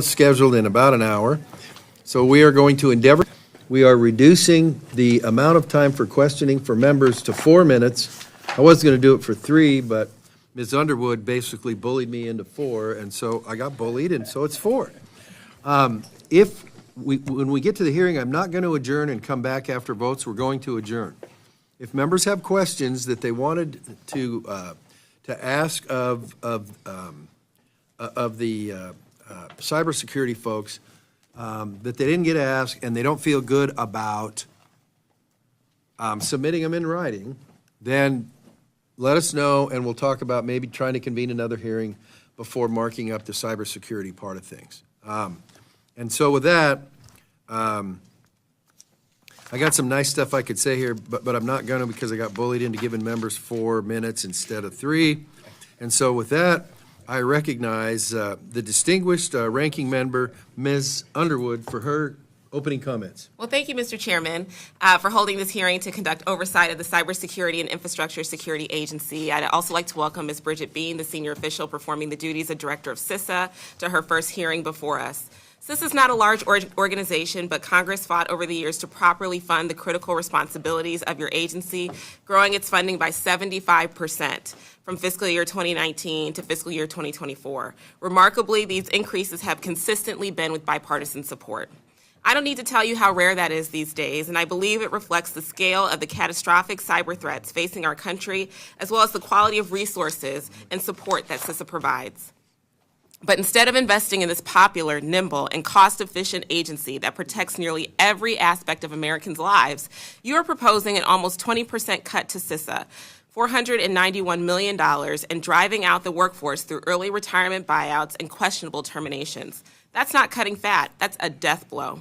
scheduled in about an hour. So we are going to endeavor. We are reducing the amount of time for questioning for members to 4 minutes. I was going to do it for 3, but Ms. Underwood basically bullied me into 4, and so I got bullied, and so it's 4. When we get to the hearing, I'm not going to adjourn and come back after votes. We're going to adjourn. If members have questions that they wanted to ask of the cybersecurity folks that they didn't get asked and they don't feel good about submitting them in writing, then let us know and we'll talk about maybe trying to convene another hearing before marking up the cybersecurity part of things. And so with that, I got some nice stuff I could say here, but I'm not going to because I got bullied into giving members 4 minutes instead of 3. And so with that, I recognize the distinguished ranking member, Ms. Underwood, for her opening comments. Well, thank you, Mr. Chairman, for holding this hearing to conduct oversight of the Cybersecurity and Infrastructure Security Agency. I'd also like to welcome Ms. Bridget Bean, the senior official performing the duties of Director of CISA, to her first hearing before us. CISA is not a large organization, but Congress fought over the years to properly fund the critical responsibilities of your agency, growing its funding by 75%. From fiscal year 2019 to fiscal year 2024. Remarkably, these increases have consistently been with bipartisan support. I don't need to tell you how rare that is these days, and I believe it reflects the scale of the catastrophic cyber threats facing our country, as well as the quality of resources and support that CISA provides. But instead of investing in this popular, nimble, and cost-efficient agency that protects nearly every aspect of Americans' lives, you are proposing an almost 20% cut to CISA, $491 million, and driving out the workforce through early retirement buyouts and questionable terminations. That's not cutting fat, that's a death blow.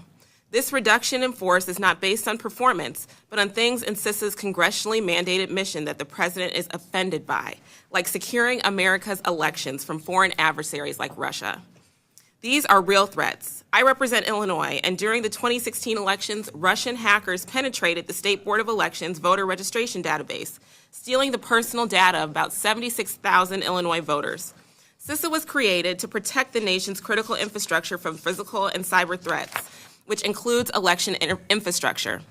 This reduction in force is not based on performance, but on things in CISA's congressionally mandated mission that the president is offended by, like securing America's elections from foreign adversaries like Russia. These are real threats. I represent Illinois, and during the 2016 elections, Russian hackers penetrated the State Board of Elections voter registration database, stealing the personal data of about 76,000 Illinois voters. CISA was created to protect the nation's critical infrastructure from physical and cyber threats, which includes election infrastructure.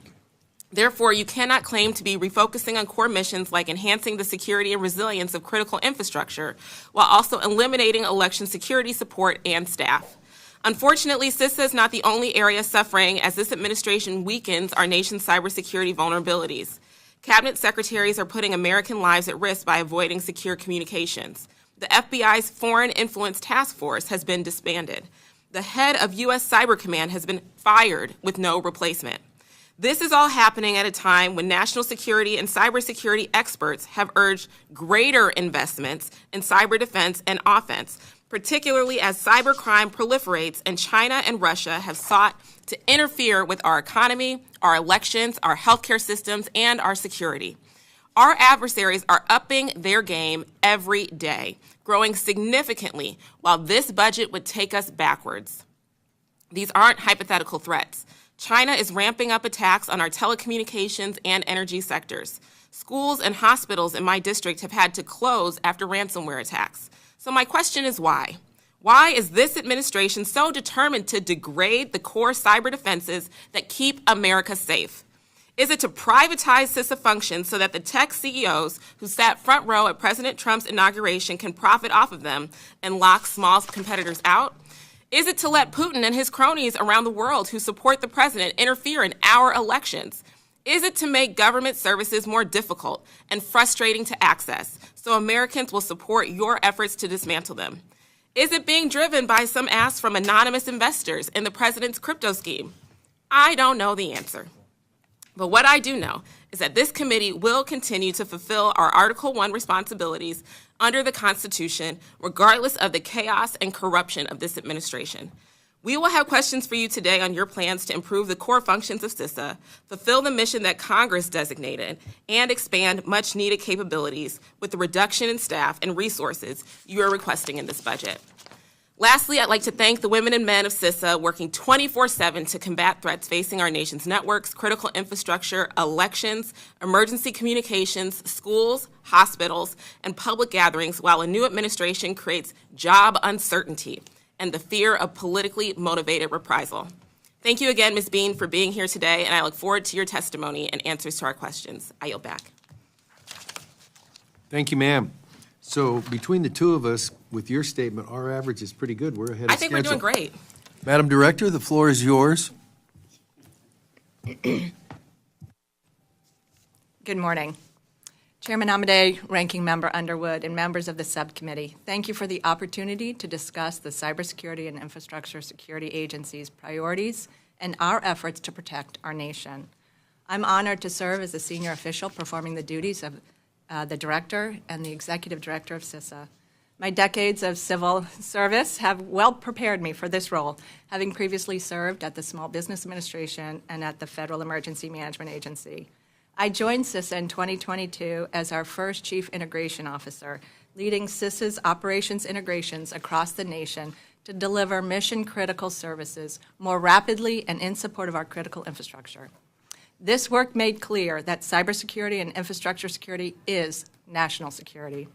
Therefore, you cannot claim to be refocusing on core missions like enhancing the security and resilience of critical infrastructure, while also eliminating election security support and staff. Unfortunately, CISA is not the only area suffering as this administration weakens our nation's cybersecurity vulnerabilities. Cabinet secretaries are putting American lives at risk by avoiding secure communications. The FBI's Foreign Influence Task Force has been disbanded. The head of U.S. Cyber Command has been fired with no replacement. This is all happening at a time when national security and cybersecurity experts have urged greater investments in cyber defense and offense, particularly as cybercrime proliferates and China and Russia have sought to interfere with our economy, our elections, our healthcare systems, and our security. Our adversaries are upping their game every day, growing significantly, while this budget would take us backwards. These aren't hypothetical threats. China is ramping up attacks on our telecommunications and energy sectors. Schools and hospitals in my district have had to close after ransomware attacks. So my question is why? Why is this administration so determined to degrade the core cyber defenses that keep America safe? Is it to privatize CISA functions so that the tech CEOs who sat front row at President Trump's inauguration can profit off of them and lock small competitors out? Is it to let Putin and his cronies around the world who support the president interfere in our elections? Is it to make government services more difficult and frustrating to access so Americans will support your efforts to dismantle them? Is it being driven by some asks from anonymous investors in the president's crypto scheme? I don't know the answer. But what I do know is that this committee will continue to fulfill our Article 1 responsibilities under the Constitution, regardless of the chaos and corruption of this administration. We will have questions for you today on your plans to improve the core functions of CISA, fulfill the mission that Congress designated, and expand much-needed capabilities with the reduction in staff and resources you are requesting in this budget. Lastly, I'd like to thank the women and men of CISA working 24/7 to combat threats facing our nation's networks, critical infrastructure, elections, emergency communications, schools, hospitals, and public gatherings while a new administration creates job uncertainty and the fear of politically motivated reprisal. Thank you again, Ms. Bean, for being here today, and I look forward to your testimony and answers to our questions. I yield back. Thank you, ma'am. So between the two of us, with your statement, our average is pretty good. We're ahead of schedule. I think we're doing great. Madam Director, the floor is yours. Good morning. Chairman Amadei, Ranking Member Underwood, and members of the subcommittee, thank you for the opportunity to discuss the Cybersecurity and Infrastructure Security Agency's priorities and our efforts to protect our nation. I'm honored to serve as a senior official performing the duties of the Director and the Executive Director of CISA. My decades of civil service have well prepared me for this role, having previously served at the Small Business Administration and at the Federal Emergency Management Agency. I joined CISA in 2022 as our first Chief Integration Officer, leading CISA's operations integrations across the nation to deliver mission-critical services more rapidly and in support of our critical infrastructure. This work made clear that cybersecurity and infrastructure security is national security.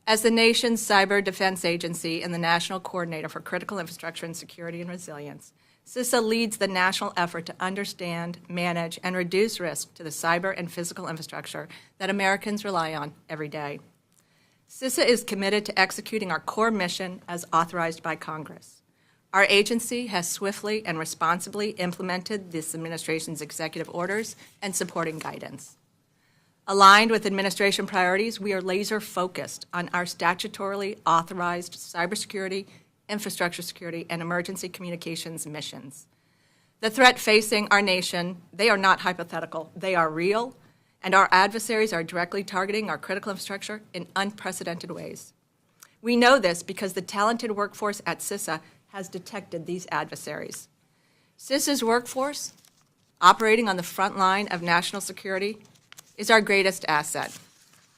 As the nation's cyber defense agency and the national coordinator for critical infrastructure and security and resilience, CISA leads the national effort to understand, manage, and reduce risk to the cyber and physical infrastructure that Americans rely on every day. CISA is committed to executing our core mission as authorized by Congress. Our agency has swiftly and responsibly implemented this administration's executive orders and supporting guidance. Aligned with administration priorities, we are laser-focused on our statutorily authorized cybersecurity, infrastructure security, and emergency communications missions. The threat facing our nation, they are not hypothetical. They are real, and our adversaries are directly targeting our critical infrastructure in unprecedented ways. We know this because the talented workforce at CISA has detected these adversaries. CISA's workforce, operating on the front line of national security, is our greatest asset.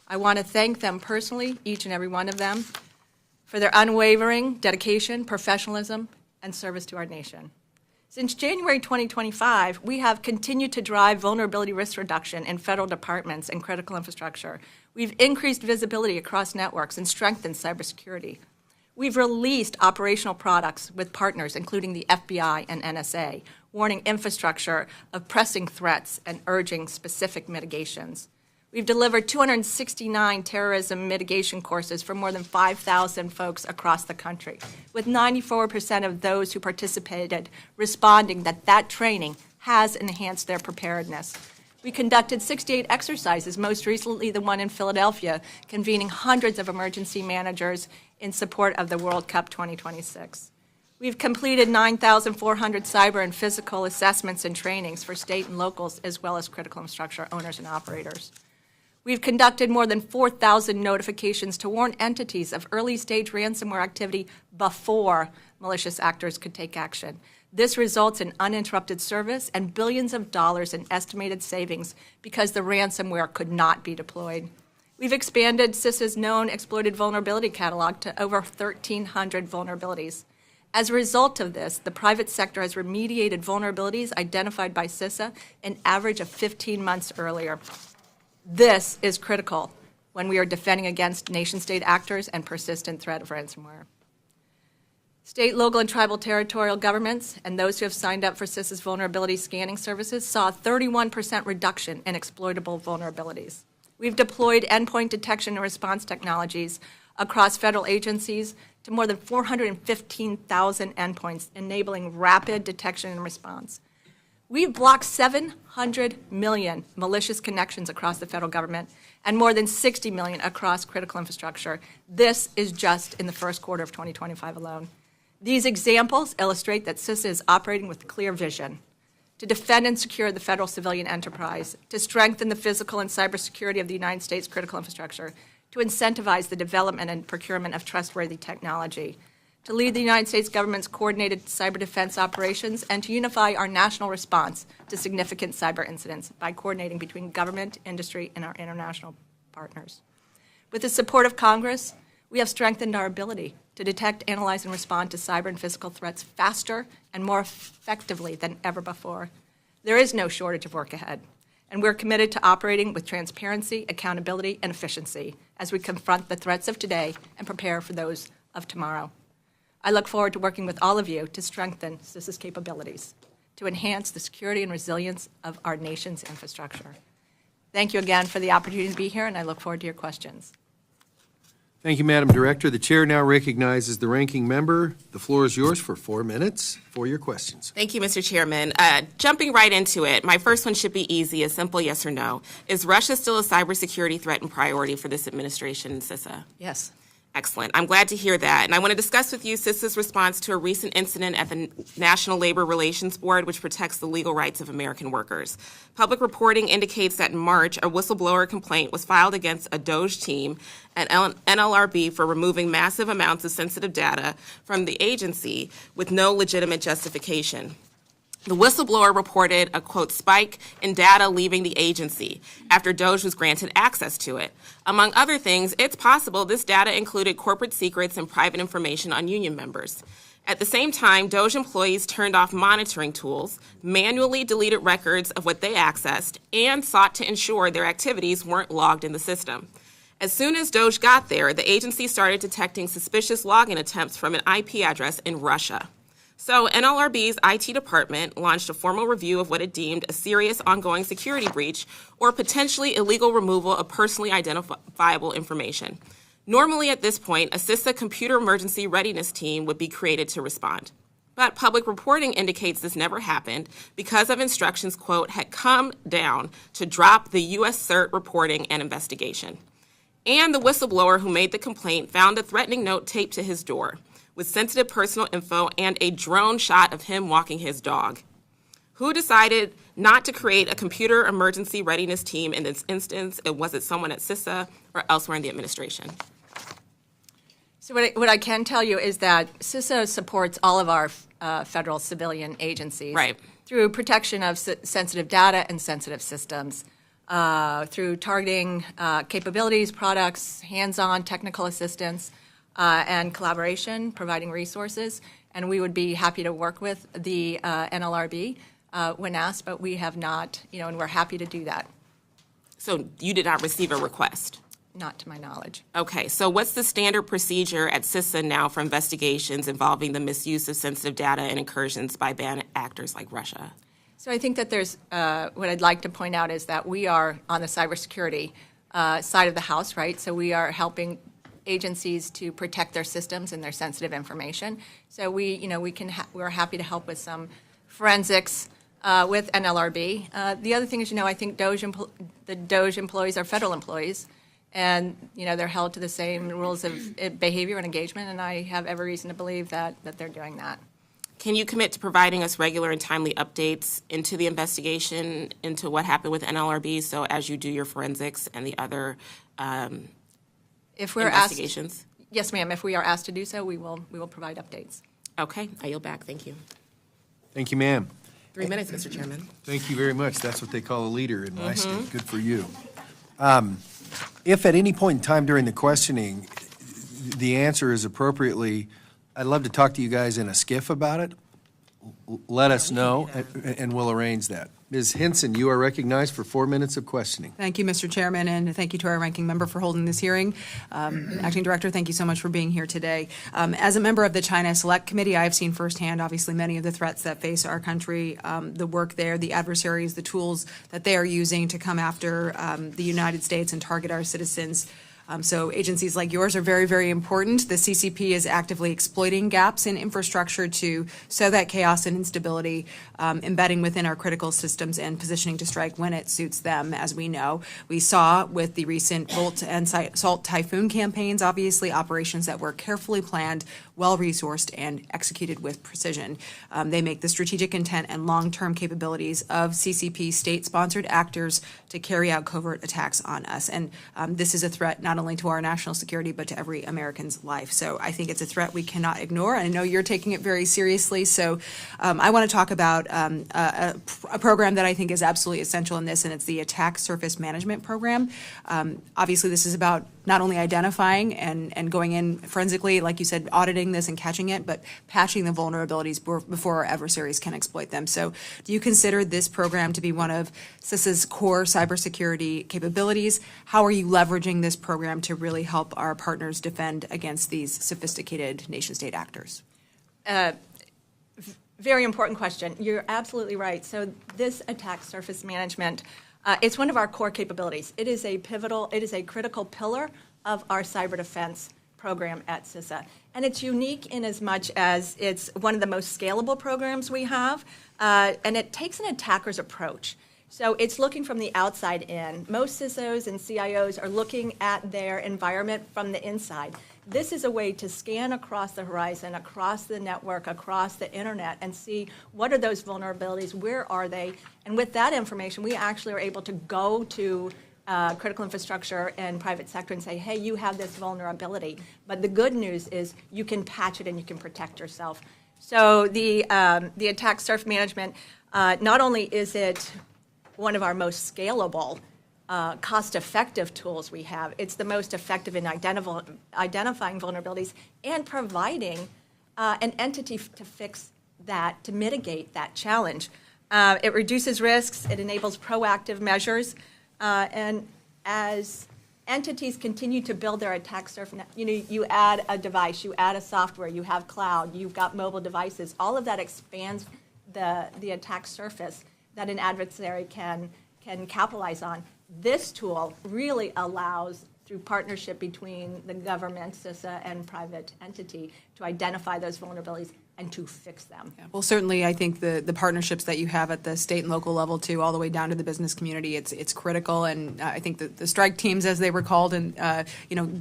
I want to thank them personally, each and every one of them, for their unwavering dedication, professionalism, and service to our nation. Since January 2025, we have continued to drive vulnerability risk reduction in federal departments and critical infrastructure. We've increased visibility across networks and strengthened cybersecurity. We've released operational products with partners, including the FBI and NSA, warning infrastructure of pressing threats and urging specific mitigations. We've delivered 269 terrorism mitigation courses for more than 5,000 folks across the country, with 94% of those who participated responding that that training has enhanced their preparedness. We conducted 68 exercises, most recently the one in Philadelphia, convening hundreds of emergency managers in support of the World Cup 2026. We've completed 9,400 cyber and physical assessments and trainings for state and locals, as well as critical infrastructure owners and operators. We've conducted more than 4,000 notifications to warn entities of early-stage ransomware activity before malicious actors could take action. This results in uninterrupted service and billions of dollars in estimated savings because the ransomware could not be deployed. We've expanded CISA's known exploited vulnerability catalog to over 1,300 vulnerabilities. As a result of this, the private sector has remediated vulnerabilities identified by CISA an average of 15 months earlier. This is critical when we are defending against nation-state actors and persistent threat of ransomware. State, local, and tribal territorial governments and those who have signed up for CISA's vulnerability scanning services saw a 31% reduction in exploitable vulnerabilities. We've deployed endpoint detection and response technologies across federal agencies to more than 415,000 endpoints, enabling rapid detection and response. We've blocked 700 million malicious connections across the federal government and more than 60 million across critical infrastructure. This is just in the first quarter of 2025 alone. These examples illustrate that CISA is operating with clear vision to defend and secure the federal civilian enterprise, to strengthen the physical and cybersecurity of the United States critical infrastructure, to incentivize the development and procurement of trustworthy technology, to lead the United States government's coordinated cyber defense operations, and to unify our national response to significant cyber incidents by coordinating between government, industry, and our international partners. With the support of Congress, we have strengthened our ability to detect, analyze, and respond to cyber and physical threats faster and more effectively than ever before. There is no shortage of work ahead, and we're committed to operating with transparency, accountability, and efficiency as we confront the threats of today and prepare for those of tomorrow. I look forward to working with all of you to strengthen CISA's capabilities, to enhance the security and resilience of our nation's infrastructure. Thank you again for the opportunity to be here, and I look forward to your questions. Thank you, Madam Director. The chair now recognizes the ranking member. The floor is yours for 4 minutes for your questions. Thank you, Mr. Chairman. Jumping right into it, my first one should be easy, a simple yes or no. Is Russia still a cybersecurity threat and priority for this administration and CISA? Yes. Excellent. I'm glad to hear that. And I want to discuss with you CISA's response to a recent incident at the National Labor Relations Board, which protects the legal rights of American workers. Public reporting indicates that in March, a whistleblower complaint was filed against a DOJ team at NLRB for removing massive amounts of sensitive data from the agency with no legitimate justification. The whistleblower reported a, quote, spike in data leaving the agency after DOJ was granted access to it. Among other things, it's possible this data included corporate secrets and private information on union members. At the same time, DOJ employees turned off monitoring tools, manually deleted records of what they accessed, and sought to ensure their activities weren't logged in the system. As soon as DOJ got there, the agency started detecting suspicious login attempts from an IP address in Russia. So NLRB's IT department launched a formal review of what it deemed a serious ongoing security breach or potentially illegal removal of personally identifiable information. Normally at this point, a CISA computer emergency readiness team would be created to respond. But public reporting indicates this never happened because of instructions, quote, had come down to drop the U.S. CERT reporting and investigation. And the whistleblower who made the complaint found a threatening note taped to his door with sensitive personal info and a drone shot of him walking his dog. Who decided not to create a computer emergency readiness team in this instance? Was it someone at CISA or elsewhere in the administration? So what I can tell you is that CISA supports all of our federal civilian agencies through protection of sensitive data and sensitive systems, through targeting capabilities, products, hands-on technical assistance, and collaboration, providing resources. And we would be happy to work with the NLRB when asked, but we have not, and we're happy to do that. So you did not receive a request? Not to my knowledge. Okay, so what's the standard procedure at CISA now for investigations involving the misuse of sensitive data and incursions by bad actors like Russia? So I think that there's, what I'd like to point out is that we are on the cybersecurity side of the house, right? So we are helping agencies to protect their systems and their sensitive information. So we're happy to help with some forensics with NLRB. The other thing is, I think the DOJ employees are federal employees, and they're held to the same rules of behavior and engagement, and I have every reason to believe that they're doing that. Can you commit to providing us regular and timely updates into the investigation, into what happened with NLRB, so as you do your forensics and the other if we're investigations? Yes, ma'am. If we are asked to do so, we will provide updates. Okay, I yield back. Thank you. Thank you, ma'am. 3 minutes, Mr. Chairman. Thank you very much. That's what they call a leader in my state. Good for you. If at any point in time during the questioning, the answer is appropriately, I'd love to talk to you guys in a skiff about it. Let us know, and we'll arrange that. Ms. Hinson, you are recognized for 4 minutes of questioning. Thank you, Mr. Chairman, and thank you to our ranking member for holding this hearing. Acting Director, thank you so much for being here today. As a member of the China Select Committee, I have seen firsthand, obviously, many of the threats that face our country, the work there, the adversaries, the tools that they are using to come after the United States and target our citizens. So agencies like yours are very, very important. The CCP is actively exploiting gaps in infrastructure to sow that chaos and instability, embedding within our critical systems and positioning to strike when it suits them, as we know. We saw with the recent Volt and Salt Typhoon campaigns, obviously, operations that were carefully planned, well-resourced, and executed with precision. They make the strategic intent and long-term capabilities of CCP state-sponsored actors to carry out covert attacks on us. And this is a threat not only to our national security, but to every American's life. So I think it's a threat we cannot ignore. I know you're taking it very seriously. So I want to talk about a program that I think is absolutely essential in this, and it's the Attack Surface Management Program. Obviously, this is about not only identifying and going in forensically, like you said, auditing this and catching it, but patching the vulnerabilities before our adversaries can exploit them. So do you consider this program to be one of CISA's core cybersecurity capabilities? How are you leveraging this program to really help our partners defend against these sophisticated nation-state actors? Very important question. You're absolutely right. So this attack surface management, it's one of our core capabilities. It is a critical pillar of our cyber defense program at CISA. And it's unique in as much as it's one of the most scalable programs we have, and it takes an attacker's approach. So it's looking from the outside in. Most CISOs and CIOs are looking at their environment from the inside. This is a way to scan across the horizon, across the network, across the internet, and see what are those vulnerabilities, where are they, and with that information, we actually are able to go to critical infrastructure and private sector and say, hey, you have this vulnerability. But the good news is you can patch it and you can protect yourself. So the attack surface management, not only is it one of our most scalable, cost-effective tools we have, it's the most effective in identifying vulnerabilities and providing an entity to fix that, to mitigate that challenge. It reduces risks, it enables proactive measures, and as entities continue to build their attack surface, you add a device, you add a software, you have cloud, you've got mobile devices, all of that expands the attack surface that an adversary can capitalize on. This tool really allows, through partnership between the government, CISA, and private entity, to identify those vulnerabilities and to fix them. Yeah. Well, certainly, I think the partnerships that you have at the state and local level, too, all the way down to the business community, it's critical. And I think the strike teams, as they were called, and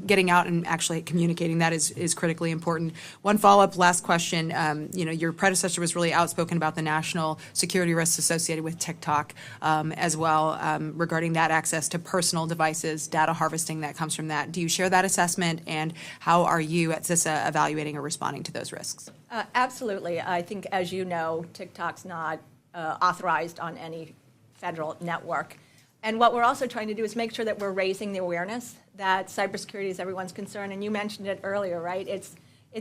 getting out and actually communicating that is critically important. One follow-up, last question. Your predecessor was really outspoken about the national security risks associated with TikTok, as well, regarding that access to personal devices, data harvesting that comes from that. Do you share that assessment, and how are you at CISA evaluating or responding to those risks? Absolutely. I think, as you know, TikTok's not authorized on any federal network. And what we're also trying to do is make sure that we're raising the awareness that cybersecurity is everyone's concern. And you mentioned it earlier, right? It's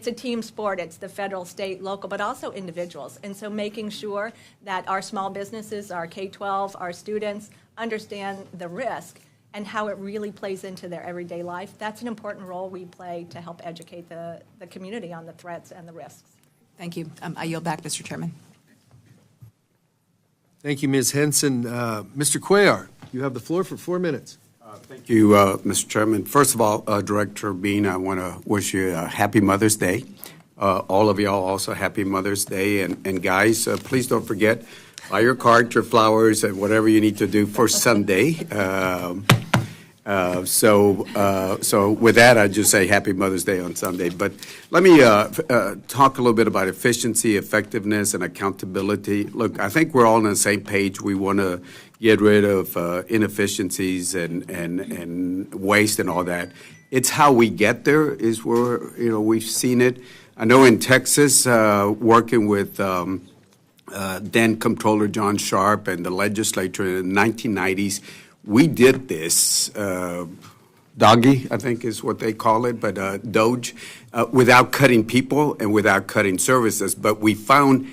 a team sport. It's the federal, state, local, but also individuals. And so making sure that our small businesses, our K-12, our students understand the risk and how it really plays into their everyday life. That's an important role we play to help educate the community on the threats and the risks. Thank you. I yield back, Mr. Chairman. Thank you, Ms. Henson. Mr. Cuellar, you have the floor for 4 minutes. Thank you, Mr. Chairman. First of all, Director Bean, I want to wish you a happy Mother's Day. All of y'all also happy Mother's Day. And guys, please don't forget, buy your card, your flowers, and whatever you need to do for Sunday. So with that, I just say Happy Mother's Day on Sunday. But let me talk a little bit about efficiency, effectiveness, and accountability. Look, I think we're all on the same page. We want to get rid of inefficiencies and waste and all that. It's how we get there is where, we've seen it. I know in Texas, working with then Comptroller John Sharp and the legislature in the 1990s, we did this, doggy, I think is what they call it, but Doge, without cutting people and without cutting services. But we found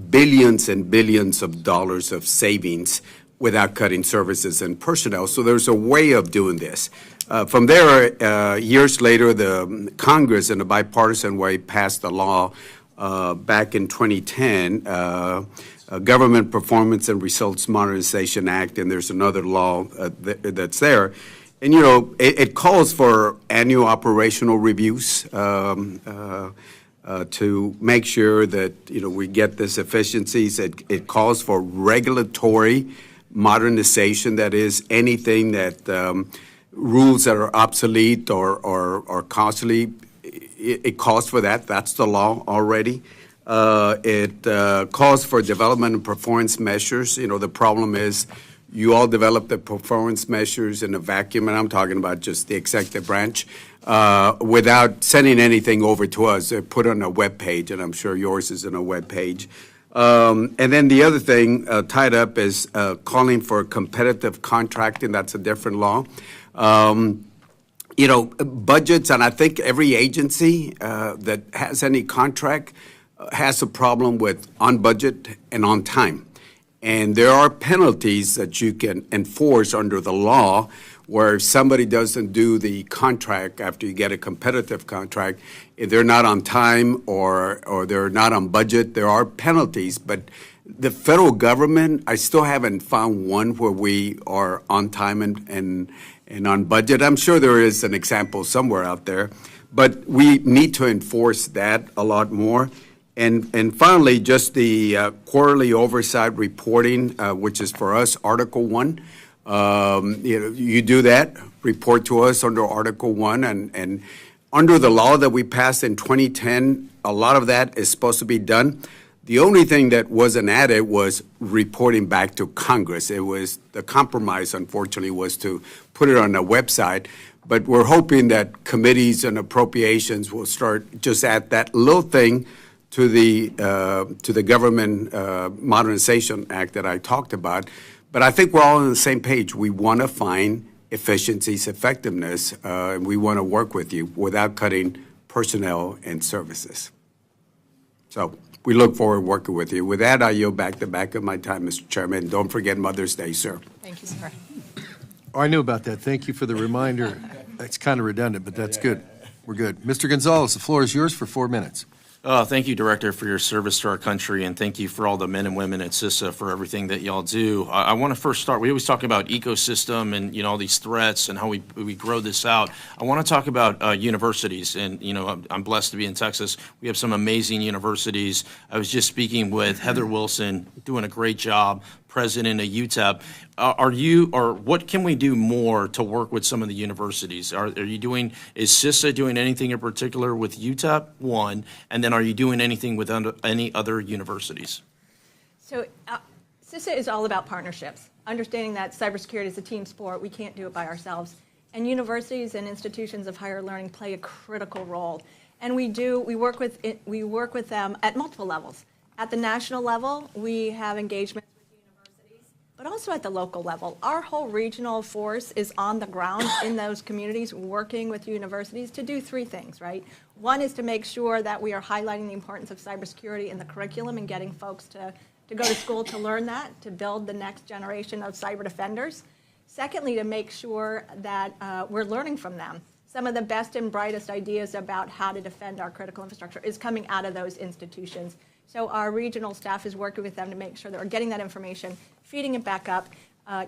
billions and billions of dollars of savings without cutting services and personnel. So there's a way of doing this. From there, years later, the Congress, in a bipartisan way, passed a law back in 2010, Government Performance and Results Modernization Act, and there's another law that's there. And, it calls for annual operational reviews to make sure that, we get this efficiencies. It calls for regulatory modernization, that is, anything that rules that are obsolete or costly, it calls for that. That's the law already. It calls for development and performance measures. The problem is you all develop the performance measures in a vacuum, and I'm talking about just the executive branch, without sending anything over to us. They're put on a web page, and I'm sure yours is on a web page. And then the other thing tied up is calling for competitive contracting. That's a different law. Budgets, and I think every agency that has any contract has a problem with on budget and on time. And there are penalties that you can enforce under the law where if somebody doesn't do the contract after you get a competitive contract, if they're not on time or they're not on budget, there are penalties. But the federal government, I still haven't found one where we are on time and on budget. I'm sure there is an example somewhere out there, but we need to enforce that a lot more. And finally, just the quarterly oversight reporting, which is for us Article 1. You do that, report to us under Article 1, and under the law that we passed in 2010, a lot of that is supposed to be done. The only thing that wasn't added was reporting back to Congress. It was the compromise, unfortunately, was to put it on the website. But we're hoping that committees and appropriations will start just add that little thing to the Government Modernization Act that I talked about. But I think we're all on the same page. We want to find efficiencies, effectiveness, and we want to work with you without cutting personnel and services. So we look forward to working with you. With that, I yield back the back of my time, Mr. Chairman. Don't forget Mother's Day, sir. Thank you, sir. Oh, I knew about that. Thank you for the reminder. It's kind of redundant, but that's good. We're good. Mr. Gonzalez, the floor is yours for 4 minutes. Thank you, Director, for your service to our country, and thank you for all the men and women at CISA for everything that y'all do. I want to first start, we always talk about ecosystem and, all these threats and how we grow this out. I want to talk about universities, and, I'm blessed to be in Texas. We have some amazing universities. I was just speaking with Heather Wilson, doing a great job, president of UTEP. What can we do more to work with some of the universities? Is CISA doing anything in particular with UTEP, one, and then are you doing anything with any other universities? So CISA is all about partnerships, understanding that cybersecurity is a team sport. We can't do it by ourselves. And universities and institutions of higher learning play a critical role. And we work with them at multiple levels. At the national level, we have engagements with universities, but also at the local level. Our whole regional force is on the ground in those communities working with universities to do 3 things, right? One is to make sure that we are highlighting the importance of cybersecurity in the curriculum and getting folks to go to school to learn that, to build the next generation of cyber defenders. Secondly, to make sure that we're learning from them. Some of the best and brightest ideas about how to defend our critical infrastructure is coming out of those institutions. So our regional staff is working with them to make sure that we're getting that information, feeding it back up,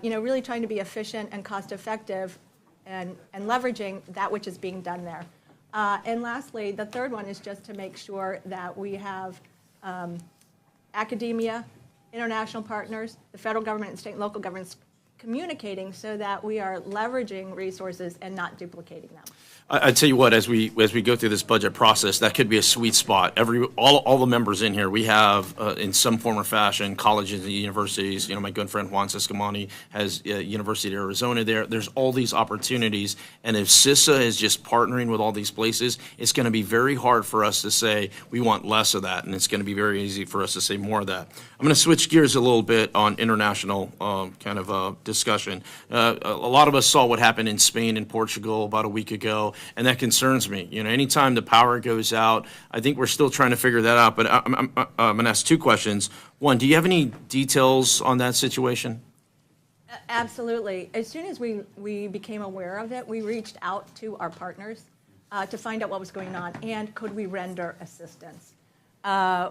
really trying to be efficient and cost effective and leveraging that which is being done there. And lastly, the third one is just to make sure that we have academia, international partners, the federal government and state and local governments communicating so that we are leveraging resources and not duplicating them. I tell you what, as we go through this budget process, that could be a sweet spot. All the members in here, we have in some form or fashion colleges and universities. My good friend Juan Siscomani has University of Arizona there. There's all these opportunities, and if CISA is just partnering with all these places, it's going to be very hard for us to say we want less of that, and it's going to be very easy for us to say more of that. I'm going to switch gears a little bit on international discussion. A lot of us saw what happened in Spain and Portugal about a week ago. And that concerns me. Anytime the power goes out, I think we're still trying to figure that out. But I'm going to ask 2 questions. One, do you have any details on that situation? Absolutely. As soon as we became aware of it, we reached out to our partners to find out what was going on and could we render assistance.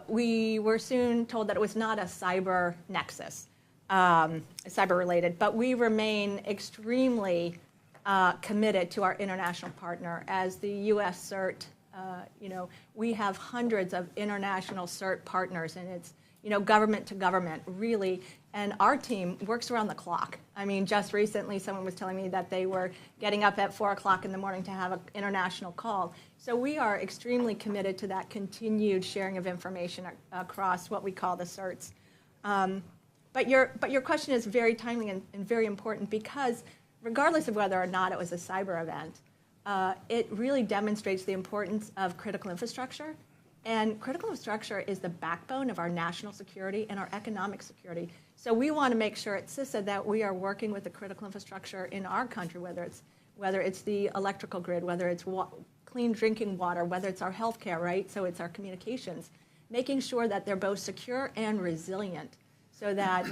We were soon told that it was not a cyber nexus, cyber related, but we remain extremely committed to our international partner. As the U.S. CERT, we have hundreds of international CERT partners, and it's, government to government, really. And our team works around the clock. I mean, just recently, someone was telling me that they were getting up at 4 o'clock in the morning to have an international call. So we are extremely committed to that continued sharing of information across what we call the CERTs. But your question is very timely and very important because regardless of whether or not it was a cyber event, it really demonstrates the importance of critical infrastructure. And critical infrastructure is the backbone of our national security and our economic security. So we want to make sure at CISA that we are working with the critical infrastructure in our country, whether it's the electrical grid, whether it's clean drinking water, whether it's our healthcare, right? So it's our communications, making sure that they're both secure and resilient, so that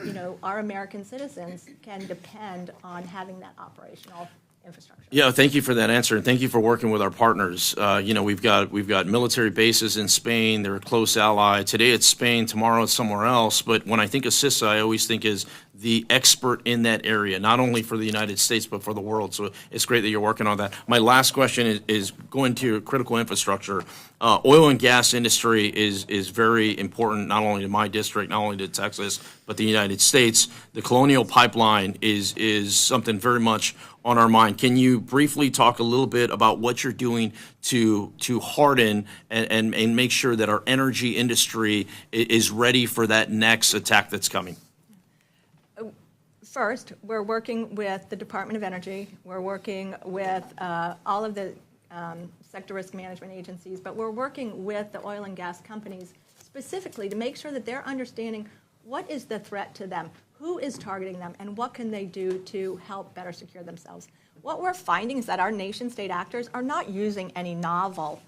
our American citizens can depend on having that operational infrastructure. Yeah, thank you for that answer, and thank you for working with our partners. We've got military bases in Spain. They're a close ally. Today it's Spain, tomorrow it's somewhere else. But when I think of CISA, I always think is the expert in that area, not only for the United States, but for the world. So it's great that you're working on that. My last question is going to critical infrastructure. Oil and gas industry is very important, not only to my district, not only to Texas, but the United States. The Colonial Pipeline is something very much on our mind. Can you briefly talk a little bit about what you're doing to harden and make sure that our energy industry is ready for that next attack that's coming? First, we're working with the Department of Energy. We're working with all of the sector risk management agencies, but we're working with the oil and gas companies specifically to make sure that they're understanding what is the threat to them, who is targeting them, and what can they do to help better secure themselves. What we're finding is that our nation-state actors are not using any novel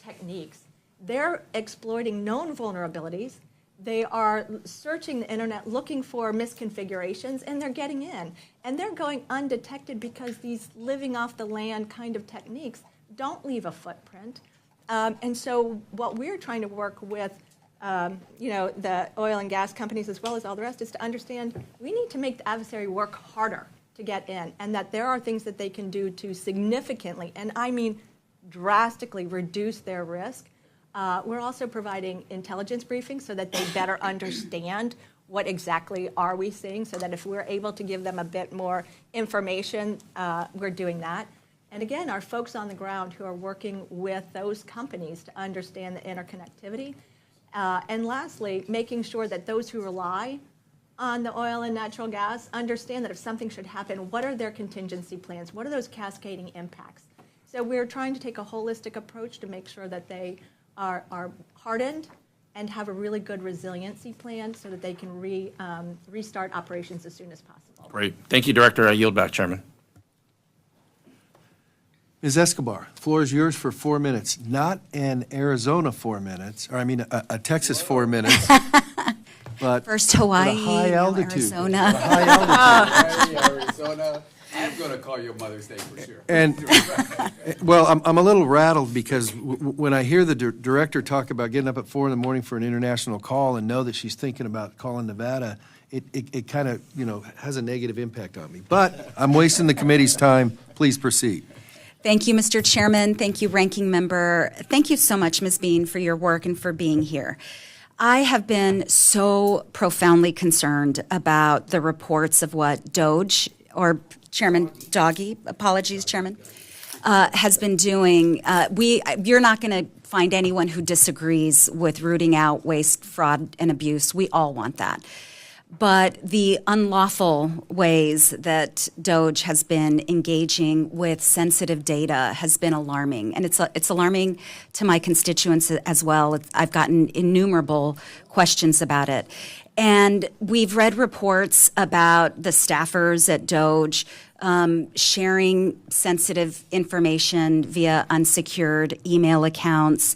techniques. They're exploiting known vulnerabilities. They are searching the internet looking for misconfigurations, and they're getting in. And they're going undetected because these living off the land kind of techniques don't leave a footprint. And so what we're trying to work with the oil and gas companies as well as all the rest is to understand we need to make the adversary work harder to get in, and that there are things that they can do to significantly, and I mean drastically, reduce their risk. We're also providing intelligence briefings so that they better understand what exactly are we seeing, so that if we're able to give them a bit more information, we're doing that. And again, our folks on the ground who are working with those companies to understand the interconnectivity. And lastly, making sure that those who rely on the oil and natural gas understand that if something should happen, what are their contingency plans? What are those cascading impacts? So we're trying to take a holistic approach to make sure that they are hardened and have a really good resiliency plan so that they can restart operations as soon as possible. Great. Thank you, Director. I yield back, Chairman. Ms. Escobar, the floor is yours for 4 minutes. Not an Arizona 4 minutes, or I mean a Texas 4 minutes, but First Hawaii, at a high now altitude. Arizona. At a high altitude. Arizona, I'm going to call you Mother's Day for sure. And, well, I'm a little rattled because when I hear the director talk about getting up at 4 in the morning for an international call and know that she's thinking about calling Nevada, it kind of, has a negative impact on me. But I'm wasting the committee's time. Please proceed. Thank you, Mr. Chairman. Thank you, Ranking Member. Thank you so much, Ms. Bean, for your work and for being here. I have been so profoundly concerned about the reports of what DOGE, or Chairman Doggy, apologies, Chairman, has been doing. You're not going to find anyone who disagrees with rooting out waste, fraud, and abuse. We all want that. But the unlawful ways that DOGE has been engaging with sensitive data has been alarming, and it's alarming to my constituents as well. I've gotten innumerable questions about it. And we've read reports about the staffers at DOGE sharing sensitive information via unsecured email accounts.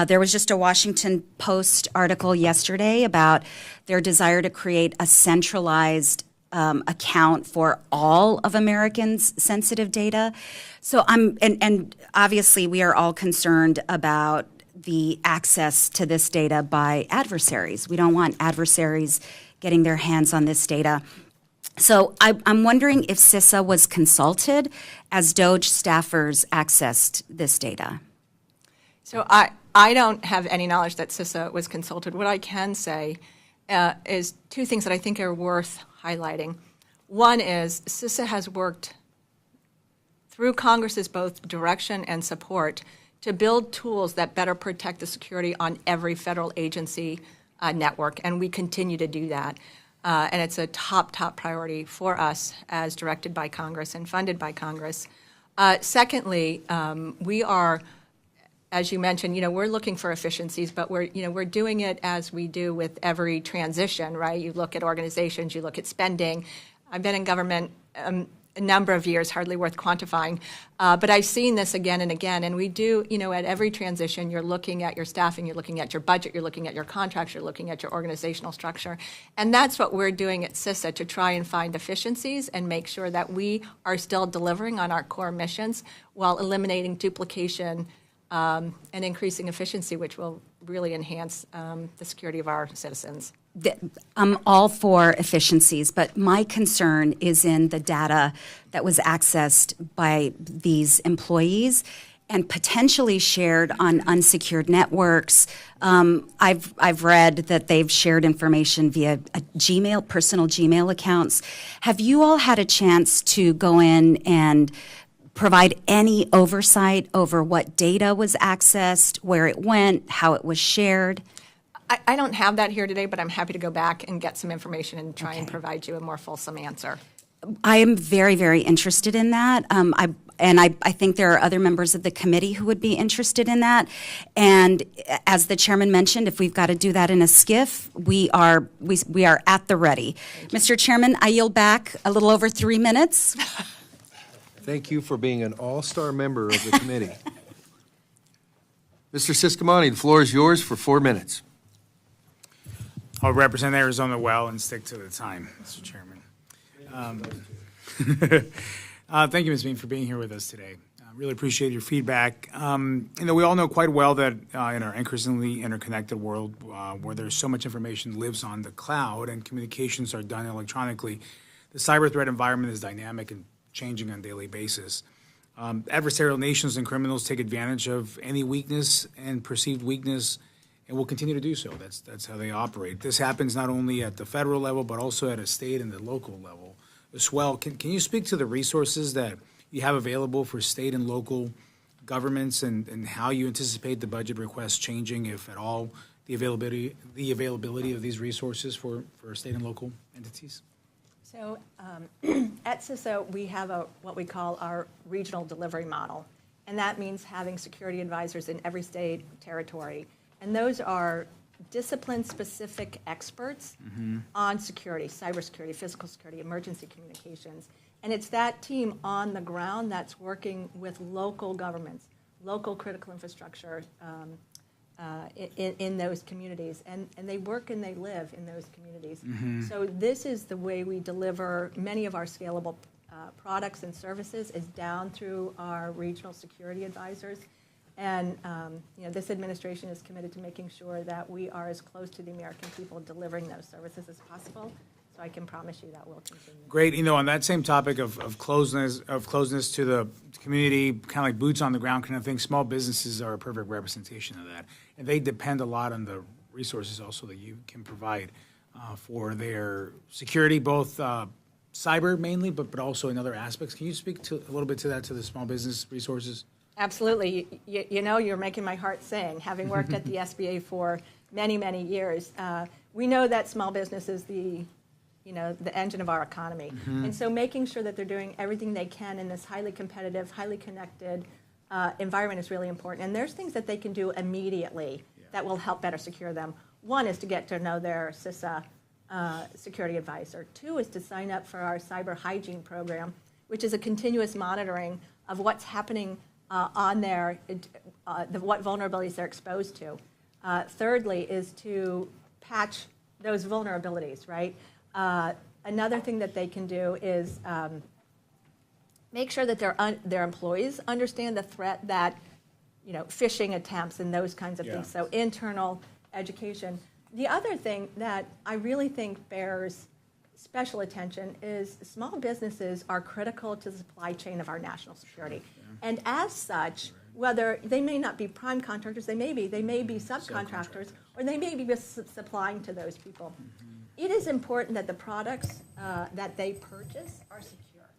There was just a Washington Post article yesterday about their desire to create a centralized account for all of Americans' sensitive data. So and obviously we are all concerned about the access to this data by adversaries. We don't want adversaries getting their hands on this data. So I'm wondering if CISA was consulted as DOGE staffers accessed this data. So I don't have any knowledge that CISA was consulted. What I can say is two things that I think are worth highlighting. One is CISA has worked through Congress's both direction and support to build tools that better protect the security on every federal agency network, and we continue to do that. And it's a top priority for us as directed by Congress and funded by Congress. Secondly, we are, as you mentioned, we're looking for efficiencies, but we're doing it as we do with every transition, right? You look at organizations, you look at spending. I've been in government a number of years, hardly worth quantifying. But I've seen this again and again, and we do, at every transition, you're looking at your staffing, you're looking at your budget, you're looking at your contracts, you're looking at your organizational structure. And that's what we're doing at CISA to try and find efficiencies and make sure that we are still delivering on our core missions while eliminating duplication and increasing efficiency, which will really enhance the security of our citizens. I'm all for efficiencies, but my concern is in the data that was accessed by these employees and potentially shared on unsecured networks. I've read that they've shared information via personal Gmail accounts. Have you all had a chance to go in and provide any oversight over what data was accessed, where it went, how it was shared? I don't have that here today, but I'm happy to go back and get some information and try and provide you a more fulsome answer. I am very, very interested in that. I think there are other members of the committee who would be interested in that. And as the chairman mentioned, if we've got to do that in a skiff, we are at the ready. Mr. Chairman, I yield back a little over 3 minutes. Thank you for being an all-star member of the committee. Mr. Siscomani, the floor is yours for 4 minutes. I'll represent Arizona well and stick to the time, Mr. Chairman. Thank you, Ms. Bean, for being here with us today. Really appreciate your feedback. We all know quite well that in our increasingly interconnected world where there's so much information lives on the cloud and communications are done electronically, the cyber threat environment is dynamic and changing on a daily basis. Adversarial nations and criminals take advantage of any weakness and perceived weakness and will continue to do so. That's how they operate. This happens not only at the federal level, but also at a state and the local level as well. Can you speak to the resources that you have available for state and local governments and how you anticipate the budget requests changing, if at all, the availability of these resources for state and local entities? So at CISA, we have what we call our regional delivery model, and that means having security advisors in every state, territory. And those are discipline-specific experts on security, cybersecurity, physical security, emergency communications. And it's that team on the ground that's working with local governments, local critical infrastructure in those communities. And they work and they live in those communities. So this is the way we deliver many of our scalable products and services is down through our regional security advisors. And this administration is committed to making sure that we are as close to the American people delivering those services as possible. So I can promise you that will continue. Great. On that same topic of closeness to the community, kind of like boots on the ground kind of thing, small businesses are a perfect representation of that. And they depend a lot on the resources also that you can provide for their security, both cyber mainly, but also in other aspects. Can you speak a little bit to that, to the small business resources? Absolutely. You're making my heart sing. Having worked at the SBA for many, many years, we know that small business is the engine of our economy. And so making sure that they're doing everything they can in this highly competitive, highly connected environment is really important. And there's things that they can do immediately that will help better secure them. One is to get to know their CISA security advisor. Two is to sign up for our cyber hygiene program, which is a continuous monitoring of what's happening on what vulnerabilities they're exposed to. Thirdly is to patch those vulnerabilities, right? Another thing that they can do is make sure that their employees understand the threat that, phishing attempts and those kinds of things. So internal education. The other thing that I really think bears special attention is small businesses are critical to the supply chain of our national security. And as such, whether they may not be prime contractors, they may be subcontractors, or they may be supplying to those people. It is important that the products that they purchase are secure.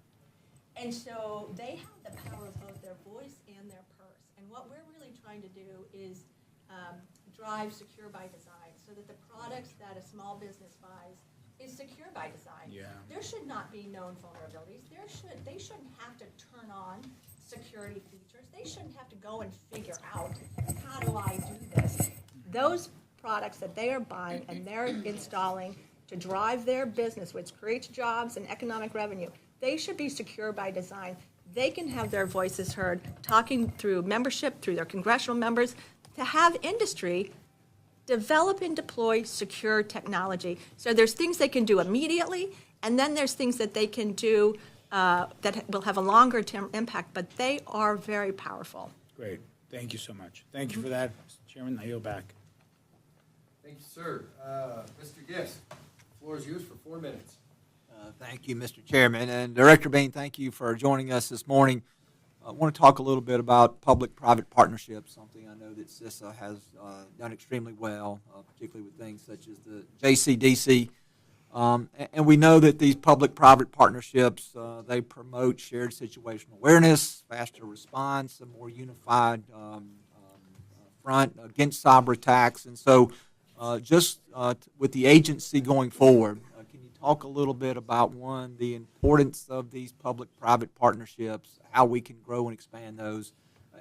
And so they have the power of both their voice and their purse. And what we're really trying to do is drive secure by design so that the products that a small business buys is secure by design. There should not be known vulnerabilities. They shouldn't have to turn on security features. They shouldn't have to go and figure out, how do I do this? Those products that they are buying and they're installing to drive their business, which creates jobs and economic revenue, They should be secure by design. They can have their voices heard, talking through membership, through their congressional members, to have industry develop and deploy secure technology. So there's things they can do immediately, and then there's things that they can do that will have a longer-term impact, but they are very powerful. Great. Thank you so much. Thank you for that, Mr. Chairman. I yield back. Thank you, sir. Mr. Gist, the floor is yours for 4 minutes. Thank you, Mr. Chairman. And Director Bean, thank you for joining us this morning. I want to talk a little bit about public-private partnerships, something I know that CISA has done extremely well, particularly with things such as the JCDC. And we know that these public-private partnerships, they promote shared situational awareness, faster response, a more unified front against cyber attacks. And so just with the agency going forward, can you talk a little bit about, one, the importance of these public-private partnerships, how we can grow and expand those,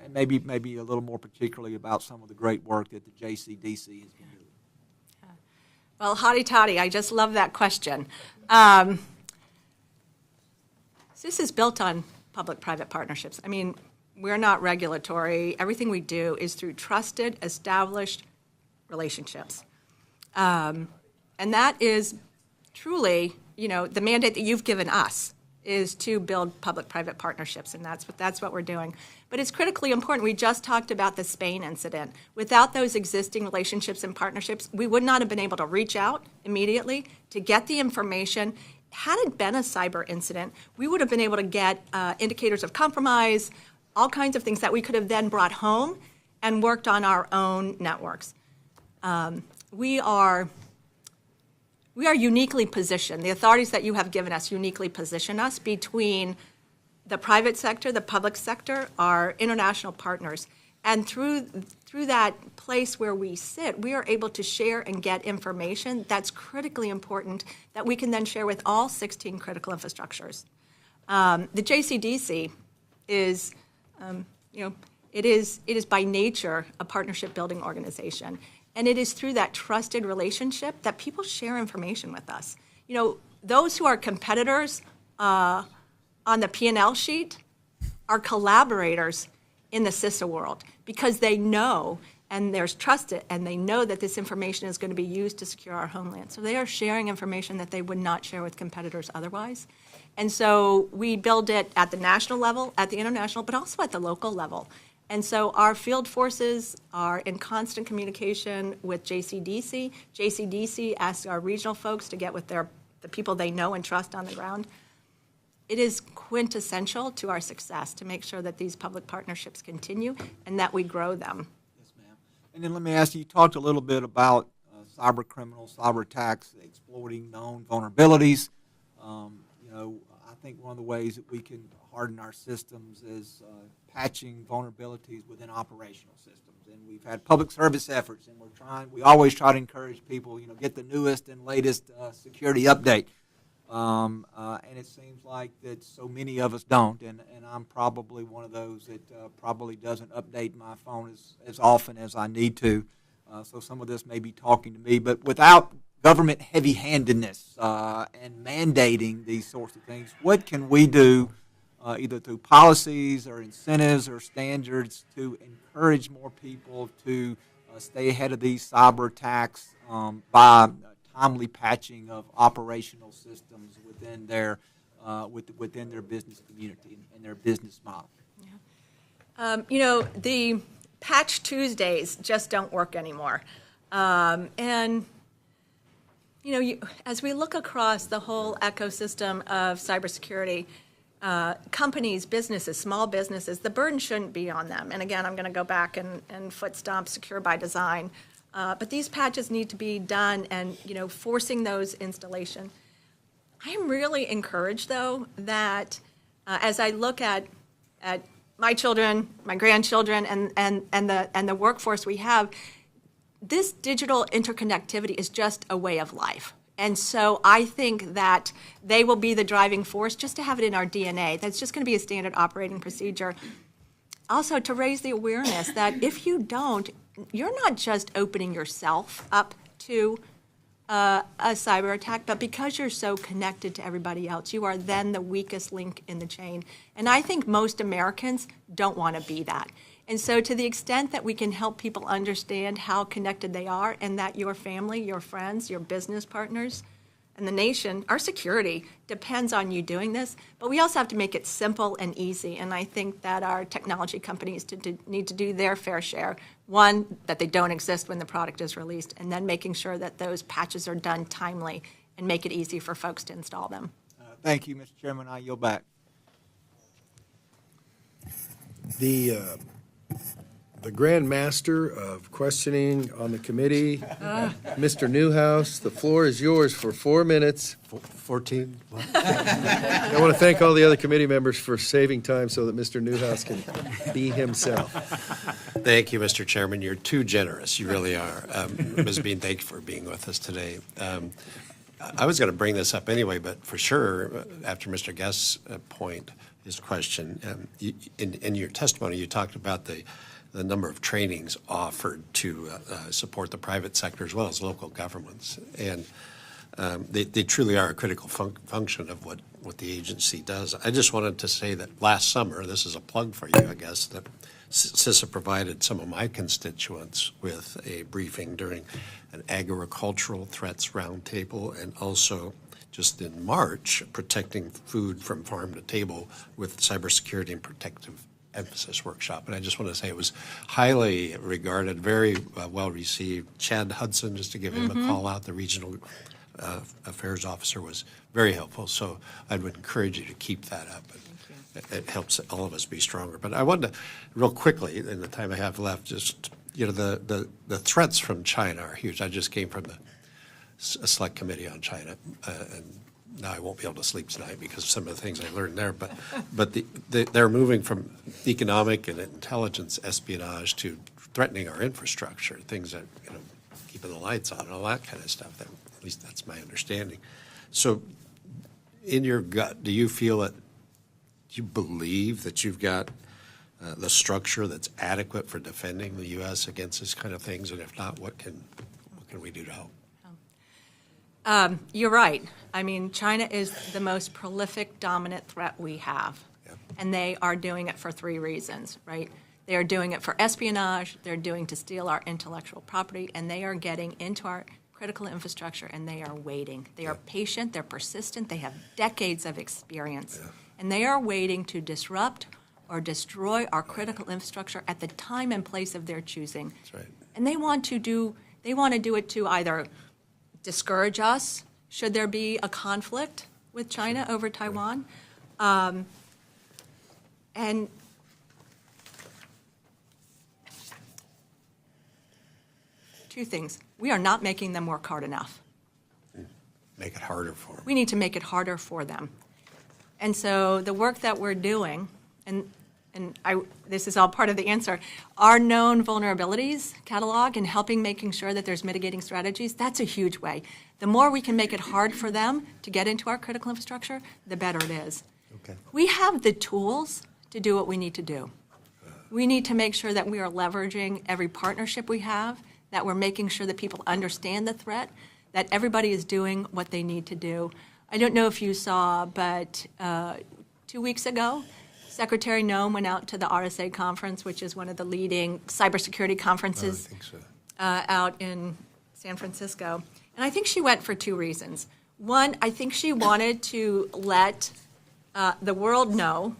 and maybe a little more particularly about some of the great work that the JCDC has been doing? Well, hotty toddy, I just love that question. This is built on public-private partnerships. I mean, we're not regulatory. Everything we do is through trusted, established relationships. And that is truly, the mandate that you've given us is to build public-private partnerships, and that's what we're doing. But it's critically important. We just talked about the Spain incident. Without those existing relationships and partnerships, we would not have been able to reach out immediately to get the information. Had it been a cyber incident, we would have been able to get indicators of compromise, all kinds of things that we could have then brought home and worked on our own networks. We are uniquely positioned. The authorities that you have given us uniquely position us between the private sector, the public sector, our international partners. And through that place where we sit, we are able to share and get information that's critically important that we can then share with all 16 critical infrastructures. The JCDC is, it is by nature a partnership building organization. And it is through that trusted relationship that people share information with us. Those who are competitors on the P&L sheet are collaborators in the CISA world because they know, and there's trust, and they know that this information is going to be used to secure our homeland. So they are sharing information that they would not share with competitors otherwise. And so we build it at the national level, at the international, but also at the local level. And so our field forces are in constant communication with JCDC. JCDC asks our regional folks to get with the people they know and trust on the ground. It is quintessential to our success to make sure that these public partnerships continue and that we grow them. Yes, ma'am. And then let me ask you, you talked a little bit about cyber criminals, cyber attacks, exploiting known vulnerabilities. I think one of the ways that we can harden our systems is patching vulnerabilities within operational systems. And we've had public service efforts, and we always try to encourage people, get the newest and latest security update. And it seems like that so many of us don't, and I'm probably one of those that probably doesn't update my phone as often as I need to. So some of this may be talking to me, but without government heavy-handedness and mandating these sorts of things, what can we do either through policies or incentives or standards to encourage more people to stay ahead of these cyber attacks by timely patching of operational systems within their business community and their business model? The Patch Tuesdays just don't work anymore. And as we look across the whole ecosystem of cybersecurity, companies, businesses, small businesses, the burden shouldn't be on them. And again, I'm going to go back and foot stomp secure by design. But these patches need to be done and, forcing those installation. I'm really encouraged, though, that as I look at my children, my grandchildren, and the workforce we have, this digital interconnectivity is just a way of life. And so I think that they will be the driving force just to have it in our DNA. That's just going to be a standard operating procedure. Also, to raise the awareness that if you don't, you're not just opening yourself up to a cyber attack, but because you're so connected to everybody else, you are then the weakest link in the chain. And I think most Americans don't want to be that. And so to the extent that we can help people understand how connected they are and that your family, your friends, your business partners, and the nation, our security depends on you doing this, but we also have to make it simple and easy. And I think that our technology companies need to do their fair share. One, that they don't exist when the product is released, and then making sure that those patches are done timely and make it easy for folks to install them. Thank you, Mr. Chairman. I yield back. The Grand Master of questioning on the committee, Mr. Newhouse, the floor is yours for 4 minutes. 14? I want to thank all the other committee members for saving time so that Mr. Newhouse can be himself. Thank you, Mr. Chairman. You're too generous. You really are. Ms. Bean, thank you for being with us today. I was going to bring this up anyway, but for sure, after Mr. Guest's point, his question, in your testimony, you talked about the number of trainings offered to support the private sector as well as local governments. And they truly are a critical function of what the agency does. I just wanted to say that last summer, this is a plug for you, I guess, that CISA provided some of my constituents with a briefing during an agricultural threats roundtable, and also just in March, protecting food from farm to table with cybersecurity and protective emphasis workshop. And I just want to say it was highly regarded, very well received. Chad Hudson, just to give him a call out, the regional affairs officer, was very helpful. So I would encourage you to keep that up. It helps all of us be stronger. But I wanted to, real quickly, in the time I have left, just, the threats from China are huge. I just came from the Select Committee on China, and now I won't be able to sleep tonight because of some of the things I learned there. But they're moving from economic and intelligence espionage to threatening our infrastructure, things that, keeping the lights on and all that kind of stuff. At least that's my understanding. So in your gut, do you believe that you've got the structure that's adequate for defending the U.S. against this kind of things? And if not, what can we do to help? You're right. I mean, China is the most prolific, dominant threat we have. Yep. And they are doing it for 3 reasons, right? They are doing it for espionage, they're doing to steal our intellectual property, and they are getting into our critical infrastructure, and they are waiting. They are patient, they're persistent, they have decades of experience. Yeah. And they are waiting to disrupt or destroy our critical infrastructure at the time and place of their choosing. That's right. And they want to do it to either discourage us, should there be a conflict with China over Taiwan. And 2 things. We are not making them work hard enough. Make it harder for them. We need to make it harder for them. And so the work that we're doing, this is all part of the answer, our known vulnerabilities catalog and making sure that there's mitigating strategies, that's a huge way. The more we can make it hard for them to get into our critical infrastructure, the better it is. Okay. We have the tools to do what we need to do. We need to make sure that we are leveraging every partnership we have, that we're making sure that people understand the threat, that everybody is doing what they need to do. I don't know if you saw, but 2 weeks ago, Secretary Noem went out to the RSA conference, which is one of the leading cybersecurity conferences I think so. out in San Francisco. And I think she went for 2 reasons. One, I think she wanted to let the world know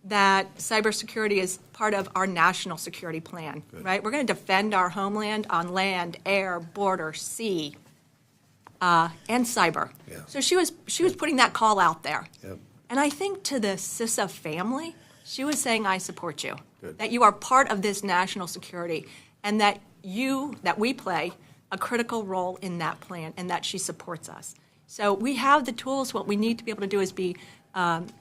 that cybersecurity is part of our national security plan, right? We're going to defend our homeland on land, air, border, sea, and cyber. Yeah. So she was putting that call out there. Yep. And I think to the CISA family, she was saying, I support you, Good. that you are part of this national security, and that we play a critical role in that plan, and that she supports us. So we have the tools. What we need to be able to do is be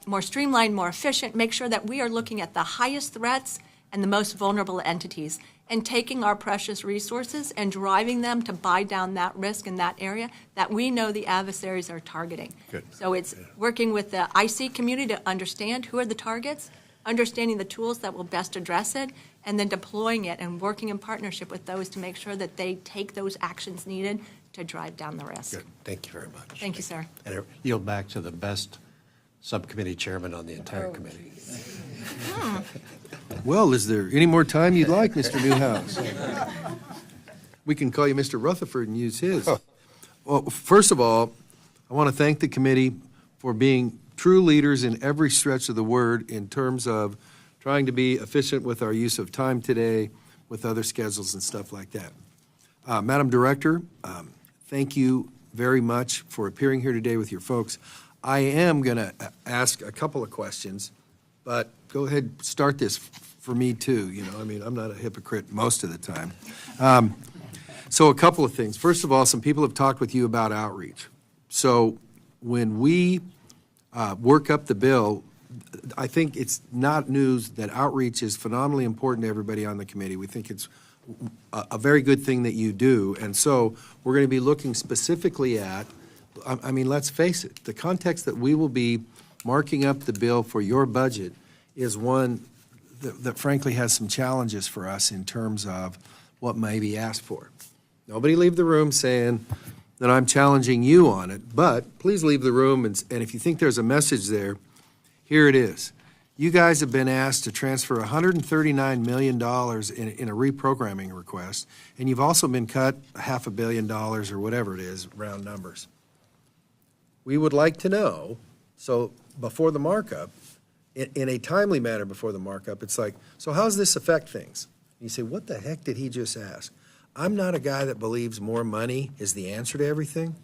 more streamlined, more efficient, make sure that we are looking at the highest threats and the most vulnerable entities, and taking our precious resources and driving them to buy down that risk in that area that we know the adversaries are targeting. Good. So it's working with the IC community to understand who are the targets, understanding the tools that will best address it, and then deploying it and working in partnership with those to make sure that they take those actions needed to drive down the risk. Good. Thank you very much. Thank you, sir. And I yield back to the best subcommittee chairman on the entire committee. Well, is there any more time you'd like, Mr. Newhouse? We can call you Mr. Rutherford and use his. Well, first of all, I want to thank the committee for being true leaders in every stretch of the word in terms of trying to be efficient with our use of time today, with other schedules and stuff like that. Madam Director, thank you very much for appearing here today with your folks. I am going to ask a couple of questions, but go ahead, start this for me too. You know, I mean, I'm not a hypocrite most of the time. So a couple of things. First of all, some people have talked with you about outreach. So when we work up the bill, I think it's not news that outreach is phenomenally important to everybody on the committee. We think it's a very good thing that you do. And so we're going to be looking specifically at, I mean, let's face it, the context that we will be marking up the bill for your budget is one that frankly has some challenges for us in terms of what may be asked for. Nobody leave the room saying that I'm challenging you on it, but please leave the room, and if you think there's a message there, here it is. You guys have been asked to transfer $139 million in a reprogramming request, and you've also been cut $500 million or whatever it is, round numbers. We would like to know, so before the markup, in a timely manner before the markup, it's like, so how does this affect things? And you say, what the heck did he just ask? I'm not a guy that believes more money is the answer to everything,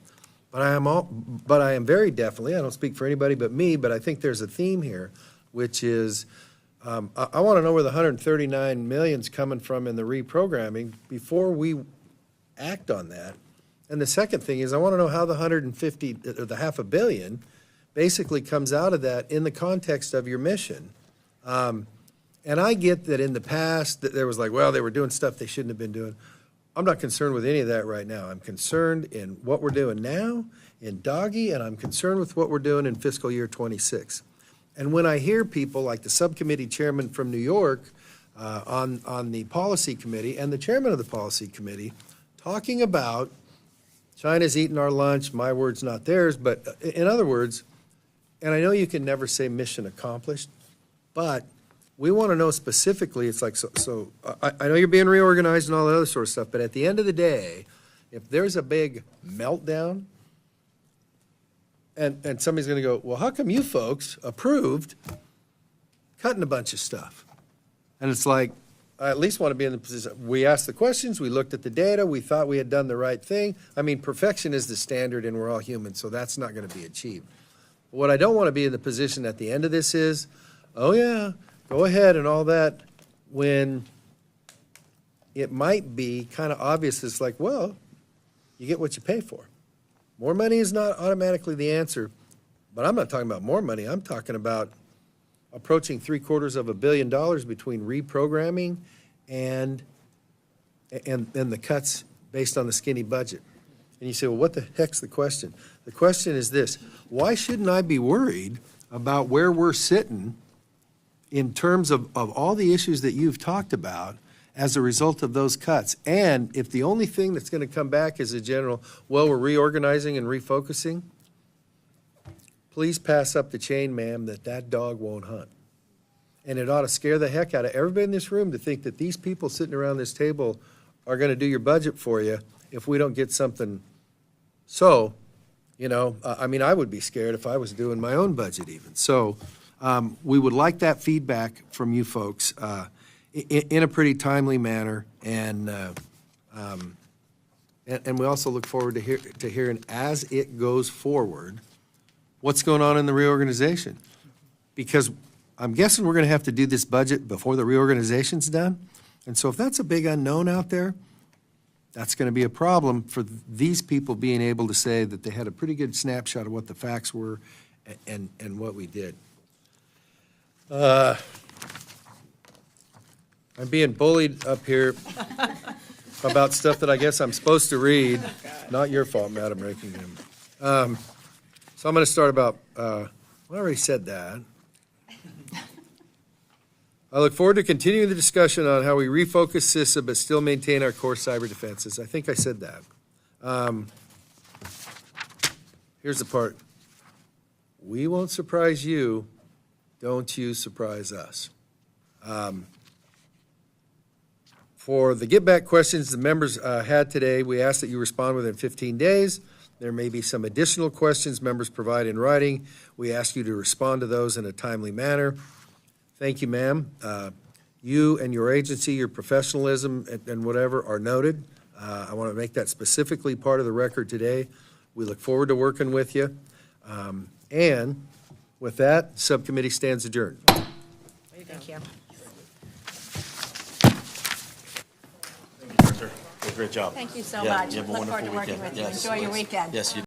but I am very definitely, I don't speak for anybody but me, but I think there's a theme here, which is I want to know where the $139 million's coming from in the reprogramming before we act on that. And the second thing is I want to know how the $500 million basically comes out of that in the context of your mission. And I get that in the past that there was like, well, they were doing stuff they shouldn't have been doing. I'm not concerned with any of that right now. I'm concerned in what we're doing now in Doggy, and I'm concerned with what we're doing in fiscal year 26. And when I hear people like the subcommittee chairman from New York on the policy committee and the chairman of the policy committee talking about China's eating our lunch, my words, not theirs, but in other words, and I know you can never say mission accomplished, but we want to know specifically, it's like, so I know you're being reorganized and all that other sort of stuff, but at the end of the day, if there's a big meltdown, and somebody's going to go, well, how come you folks approved cutting a bunch of stuff? And it's like, I at least want to be in the position, we asked the questions, we looked at the data, we thought we had done the right thing. I mean, perfection is the standard and we're all human, so that's not going to be achieved. But what I don't want to be in the position at the end of this is, oh yeah, go ahead and all that, when it might be kind of obvious. It's like, well, you get what you pay for. More money is not automatically the answer, but I'm not talking about more money. I'm talking about approaching $750 million between reprogramming and the cuts based on the skinny budget. And you say, well, what the heck's the question? The question is this: why shouldn't I be worried about where we're sitting in terms of all the issues that you've talked about as a result of those cuts? And if the only thing that's going to come back is a general, well, we're reorganizing and refocusing, please pass up the chain, ma'am, that dog won't hunt. And it ought to scare the heck out of everybody in this room to think that these people sitting around this table are going to do your budget for you if we don't get something. So, you know, I mean, I would be scared if I was doing my own budget even. So we would like that feedback from you folks in a pretty timely manner, and we also look forward to hearing as it goes forward what's going on in the reorganization, because I'm guessing we're going to have to do this budget before the reorganization's done, and so if that's a big unknown out there, that's going to be a problem for these people being able to say that they had a pretty good snapshot of what the facts were and what we did. I'm being bullied up here about stuff that I guess I'm supposed to read. Not your fault, Madam Ranking Member. So I'm going to start about, well, I already said that. I look forward to continuing the discussion on how we refocus CISA but still maintain our core cyber defenses. I think I said that. Here's the part. We won't surprise you. Don't you surprise us. For the Get Back questions the members had today, we ask that you respond within 15 days. There may be some additional questions members provide in writing. We ask you to respond to those in a timely manner. Thank you, ma'am. You and your agency, your professionalism and whatever are noted. I want to make that specifically part of the record today. We look forward to working with you. And with that, subcommittee stands adjourned. Thank you. Great job. Thank you so Yeah, much. you have a Look forward wonderful to working weekend. with you. Yes, Enjoy your yes. weekend. Yes, you